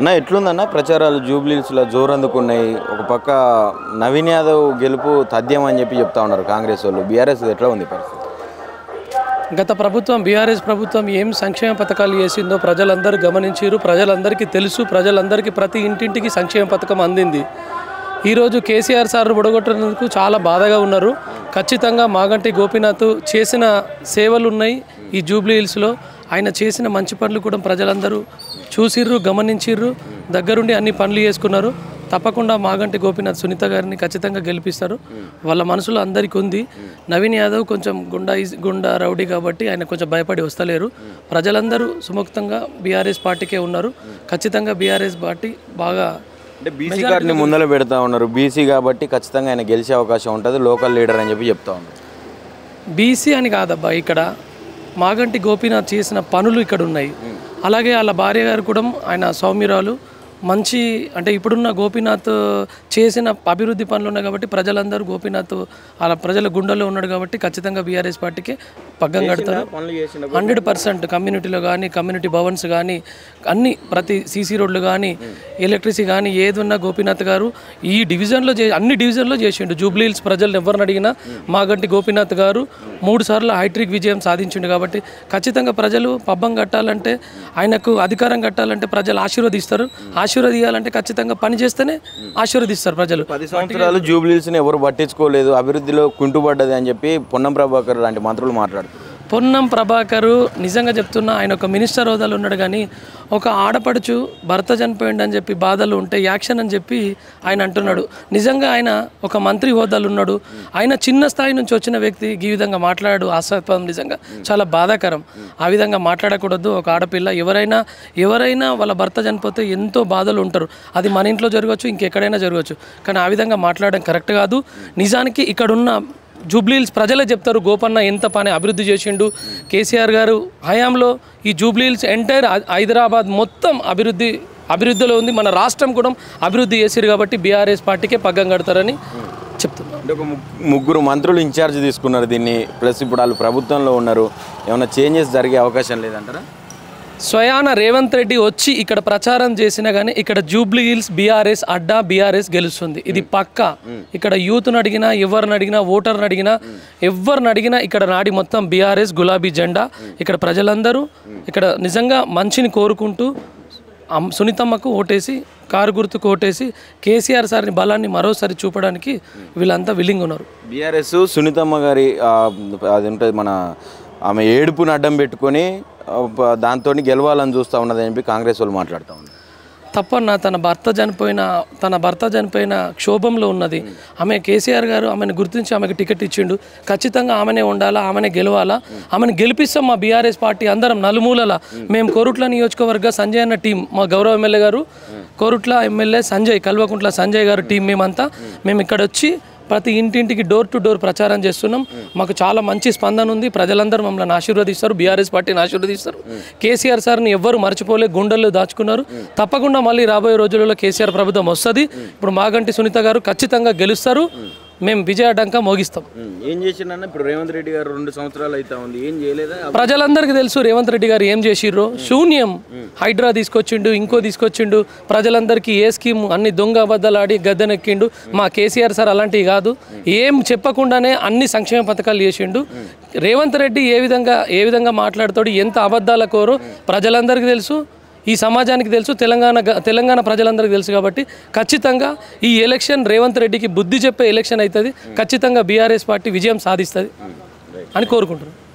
అన్న ఎట్లుందన్న ప్రచారాలు జూబ్లీహిల్స్లో జోరందుకున్నాయి. ఒక పక్క నవీన్ యాదవ్ గెలుపు తథ్యం అని చెప్తా ఉన్నారు కాంగ్రెస్ వాళ్ళు. బీఆర్ఎస్ ఎట్లా ఉంది పరిస్థితి? గత ప్రభుత్వం బీఆర్ఎస్ ప్రభుత్వం ఏం సంక్షేమ పథకాలు చేసిందో ప్రజలందరూ గమనించారు. ప్రజలందరికీ తెలుసు. ప్రజలందరికీ ప్రతి ఇంటింటికి సంక్షేమ పథకం అందింది. ఈరోజు కేసీఆర్ సార్ బుడగొట్టడానికి చాలా బాధగా ఉన్నారు. ఖచ్చితంగా మాగంటి గోపీనాథ్ చేసిన సేవలు ఉన్నాయి ఈ జూబ్లీహిల్స్లో. ఆయన చేసిన మంచి పనులు కూడా ప్రజలందరూ చూసిర్రు, గమనించిర్రు, దగ్గరుండి అన్ని పనులు చేసుకున్నారు. తప్పకుండా మాగంటి గోపీనాథ్ సునీత గారిని ఖచ్చితంగా గెలిపిస్తారు. వాళ్ళ మనసులో అందరికీ ఉంది. నవీన్ యాదవ్ కొంచెం గుండా రౌడీ కాబట్టి ఆయన కొంచెం భయపడి వస్తలేరు. ప్రజలందరూ సుముఖతంగా బీఆర్ఎస్ పార్టీకే ఉన్నారు. ఖచ్చితంగా బీఆర్ఎస్ పార్టీ బాగా అంటే బీసీ గారిని ముందర పెడతా ఉన్నారు. బీసీ కాబట్టి ఖచ్చితంగా ఆయన గెలిచే అవకాశం ఉంటుంది, లోకల్ లీడర్ అని చెప్తా ఉన్నారు. బీసీ అని కాదబ్బా, ఇక్కడ మాగంటి గోపీనాథ్ చేసిన పనులు ఇక్కడ ఉన్నాయి. అలాగే వాళ్ళ భార్య గారు కూడా ఆయన సౌమ్యురాలు, మంచి అంటే ఇప్పుడున్న గోపీనాథ్ చేసిన అభివృద్ధి పనులు ఉన్నాయి కాబట్టి ప్రజలందరూ గోపీనాథ్ అలా ప్రజల గుండెల్లో ఉన్నాడు కాబట్టి ఖచ్చితంగా బీఆర్ఎస్ పార్టీకి పగ్గం కడతారు. 100% కమ్యూనిటీలో కానీ, కమ్యూనిటీ భవన్స్ కానీ, అన్ని ప్రతి సీసీ రోడ్లు కానీ, ఎలక్ట్రిసిటీ కానీ ఏది ఉన్నా గోపీనాథ్ గారు ఈ డివిజన్లో అన్ని డివిజన్లో చేసిండు. జూబ్లీహిల్స్ ప్రజలను ఎవరిని అడిగినా మాగంటి గోపీనాథ్ గారు 3 సార్లు హైట్రిక్ విజయం సాధించిండు కాబట్టి ఖచ్చితంగా ప్రజలు పబ్బం కట్టాలంటే, ఆయనకు అధికారం కట్టాలంటే ప్రజలు ఆశీర్వదిస్తారు. ఆశీర్వదించాలంటే ఖచ్చితంగా పని చేస్తేనే ఆశీర్వదిస్తారు ప్రజలు. 10 సంవత్సరాలు జూబ్లీహిల్స్ని ఎవరు పట్టించుకోలేదు, అభివృద్ధిలో కుంటుపడ్డది అని చెప్పి పొన్నం ప్రభాకర్ లాంటి మంత్రులు మాట్లాడుతారు. పొన్నం ప్రభాకర్ నిజంగా చెప్తున్నా, ఆయన ఒక మినిస్టర్ హోదాలో ఉన్నాడు కానీ ఒక ఆడపడుచు భర్త చనిపోయిండు అని చెప్పి బాధలు ఉంటే యాక్షన్ అని చెప్పి ఆయన అంటున్నాడు. నిజంగా ఆయన ఒక మంత్రి హోదాలు ఉన్నాడు. ఆయన చిన్న స్థాయి నుంచి వచ్చిన వ్యక్తి ఈ విధంగా మాట్లాడాడు. ఆశాస్పదం, నిజంగా చాలా బాధాకరం. ఆ విధంగా మాట్లాడకూడదు. ఒక ఆడపిల్ల ఎవరైనా వాళ్ళ భర్త చనిపోతే ఎంతో బాధలు ఉంటారు. అది మన ఇంట్లో జరగవచ్చు, ఇంకెక్కడైనా జరగవచ్చు. కానీ ఆ విధంగా మాట్లాడడం కరెక్ట్ కాదు. నిజానికి ఇక్కడున్న జూబ్లీహిల్స్ ప్రజలే చెప్తారు గోపన్న ఎంత పని అభివృద్ధి చేసిండు. కేసీఆర్ గారు హయాంలో ఈ జూబ్లీహిల్స్ ఎంటైర్ హైదరాబాద్ మొత్తం అభివృద్ధిలో ఉంది. మన రాష్ట్రం కూడా అభివృద్ధి చేసిరు కాబట్టి బీఆర్ఎస్ పార్టీకే పగ్గం కడతారని చెప్తున్నారు. అంటే ఒక 3 మంత్రులు ఇన్ఛార్జ్ తీసుకున్నారు దీన్ని, ప్లస్ ఇప్పుడు వాళ్ళు ప్రభుత్వంలో ఉన్నారు. ఏమైనా చేంజెస్ జరిగే అవకాశం లేదంటారా? స్వయాన రేవంత్ రెడ్డి వచ్చి ఇక్కడ ప్రచారం చేసినా కానీ ఇక్కడ జూబ్లీహిల్స్ బీఆర్ఎస్ అడ్డా, బీఆర్ఎస్ గెలుస్తుంది. ఇది పక్కా. ఇక్కడ యూత్ని అడిగినా, ఎవరిని అడిగినా, ఓటర్ని అడిగినా, ఎవరిని అడిగినా ఇక్కడ నాడి మొత్తం బీఆర్ఎస్ గులాబీ జెండా. ఇక్కడ ప్రజలందరూ ఇక్కడ నిజంగా మంచిని కోరుకుంటూ సునీతమ్మకు ఓటేసి, కారు గుర్తుకు ఓటేసి కేసీఆర్ సార్ని బలాన్ని మరోసారి చూపడానికి వీళ్ళంతా విల్లింగ్ ఉన్నారు. బీఆర్ఎస్ సునీతమ్మ గారి అది ఉంటుంది మన ఆమె ఏడుపుని అడ్డం పెట్టుకొని దాంతో గెలవాలని చూస్తూ ఉన్నదని చెప్పి కాంగ్రెస్ వాళ్ళు మాట్లాడుతూ ఉన్నారు. తప్పన్న, తన భర్త చనిపోయిన క్షోభంలో ఉన్నది ఆమె. కేసీఆర్ గారు ఆమెను గుర్తించి ఆమెకు టికెట్ ఇచ్చిండు. ఖచ్చితంగా ఆమెనే ఉండాలా, ఆమెనే గెలవాలా. ఆమెను గెలిపిస్తాం మా బీఆర్ఎస్ పార్టీ అందరం నలుమూలల. మేము కోరుట్ల నియోజకవర్గ సంజయ్ అన్న టీం, మా గౌరవ ఎమ్మెల్యే గారు కోరుట్ల ఎమ్మెల్యే సంజయ్, కల్వకుంట్ల సంజయ్ గారు టీం, మేము ఇక్కడ వచ్చి ప్రతి ఇంటింటికి డోర్ టు డోర్ ప్రచారం చేస్తున్నాం. మాకు చాలా మంచి స్పందన ఉంది. ప్రజలందరూ మమ్మల్ని ఆశీర్వదిస్తారు, బీఆర్ఎస్ పార్టీని ఆశీర్వదిస్తారు. కేసీఆర్ సార్ని ఎవ్వరు మర్చిపోలే, గుండెల్లో దాచుకున్నారు. తప్పకుండా మళ్ళీ రాబోయే రోజులలో కేసీఆర్ ప్రభుత్వం వస్తుంది. ఇప్పుడు మాగంటి సునీత గారు ఖచ్చితంగా గెలుస్తారు. మేము విజయడంకా మోగిస్తాం. ఏం చేసిండన్న ఇప్పుడు రేవంత్ రెడ్డి గారు 2 సంవత్సరాలు అయితే ఉంది, ఏం చేయలేదా? ప్రజలందరికీ తెలుసు రేవంత్ రెడ్డి గారు ఏం చేసిర్రో. శూన్యం. హైడ్రా తీసుకొచ్చిండు, ఇంకో తీసుకొచ్చిండు. ప్రజలందరికీ ఏ స్కీమ్ అన్ని దొంగ అబద్ధాలు ఆడి గద్దెనెక్కిండు. మా కేసీఆర్ సార్ అలాంటివి కాదు. ఏం చెప్పకుండానే అన్ని సంక్షేమ పథకాలు చేసిండు. రేవంత్ రెడ్డి ఏ విధంగా మాట్లాడుతాడు, ఎంత అబద్ధాల కోరో ప్రజలందరికీ తెలుసు, ఈ సమాజానికి తెలుసు, తెలంగాణ ప్రజలందరికీ తెలుసు. కాబట్టి ఖచ్చితంగా ఈ ఎలక్షన్ రేవంత్ రెడ్డికి బుద్ధి చెప్పే ఎలక్షన్ అవుతుంది. ఖచ్చితంగా బీఆర్ఎస్ పార్టీ విజయం సాధిస్తుంది అని కోరుకుంటున్నాను.